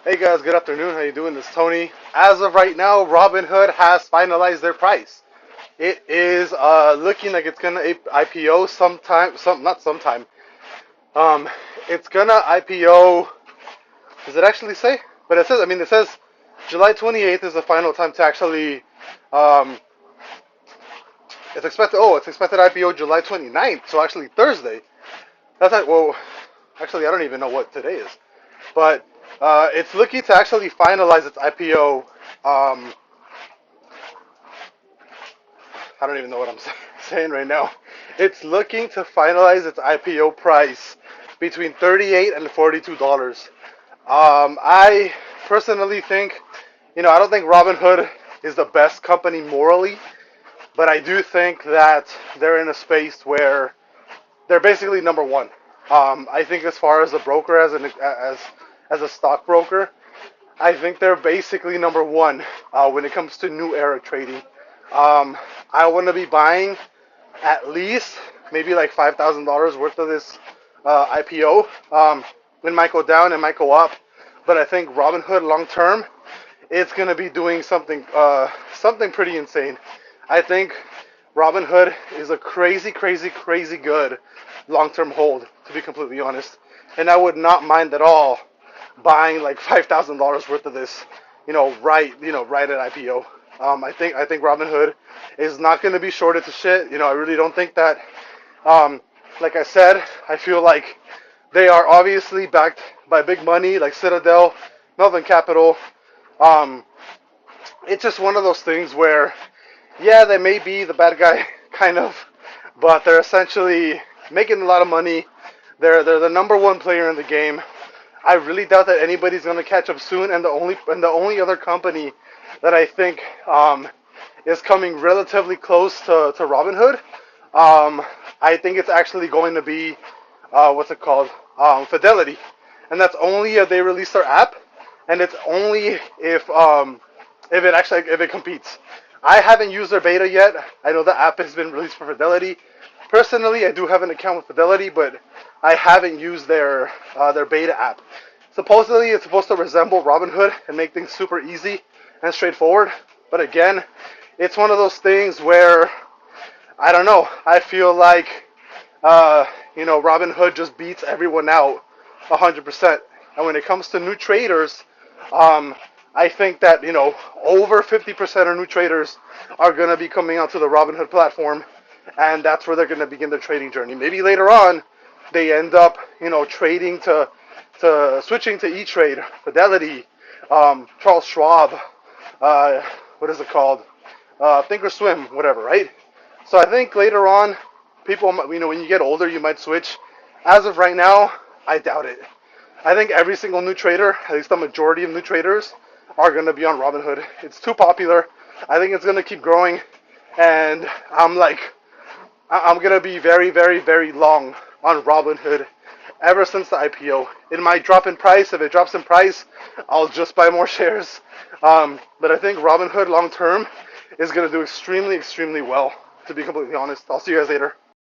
Hey guys, good afternoon. How you doing? This is Tony. As of right now, Robinhood has finalized their price. It is looking like it's gonna IPO sometime. Not sometime. Um, it's gonna IPO. Does it actually say? But it says. I mean, it says July 28th is the final time to actually. Um, it's expected. Oh, it's expected IPO July 29th. So actually Thursday. That's like well. Actually, I don't even know what today is. But it's looking to actually finalize its IPO. I don't even know what I'm saying right now. It's looking to finalize its IPO price between $38 and $42. I personally think, I don't think Robinhood is the best company morally, but I do think that they're in a space where they're basically number one. I think as far as a broker, as a stockbroker, I think they're basically number one when it comes to new era trading. Um, I want to be buying at least maybe like $5,000 worth of this IPO. It might go down, it might go up, but I think Robinhood long term, it's gonna be doing something pretty insane. I think Robinhood is a crazy, crazy, crazy good long-term hold, to be completely honest. And I would not mind at all buying like $5,000 worth of this, right at IPO. I think Robinhood is not going to be shorted to shit. I really don't think that. Um, like I said, I feel like they are obviously backed by big money like Citadel, Melvin Capital. Um, it's just one of those things where, yeah, they may be the bad guy, kind of, but they're essentially making a lot of money. They're the number one player in the game. I really doubt that anybody's going to catch up soon. And the only other company that I think is coming relatively close to Robinhood, I think it's actually going to be what's it called? Fidelity, and that's only if they release their app, and it's only if it competes. I haven't used their beta yet. I know the app has been released for Fidelity. Personally, I do have an account with Fidelity, but I haven't used their beta app. Supposedly, it's supposed to resemble Robinhood and make things super easy and straightforward. But again, it's one of those things where I don't know. I feel like Robinhood just beats everyone out 100%. And when it comes to new traders, um, I think that over 50% of new traders are going to be coming onto the Robinhood platform, and that's where they're going to begin their trading journey. Maybe later on, they end up trading to switching to E-Trade, Fidelity, Charles Schwab, uh, what is it called? Thinkorswim, whatever, right? So I think later on, people, when you get older, you might switch. As of right now, I doubt it. I think every single new trader, at least the majority of new traders, are going to be on Robinhood. It's too popular. I think it's going to keep growing, and I'm going to be very, very, very long on Robinhood ever since the IPO. It might drop in price. If it drops in price, I'll just buy more shares. But I think Robinhood long term is going to do extremely, extremely well, to be completely honest. I'll see you guys later.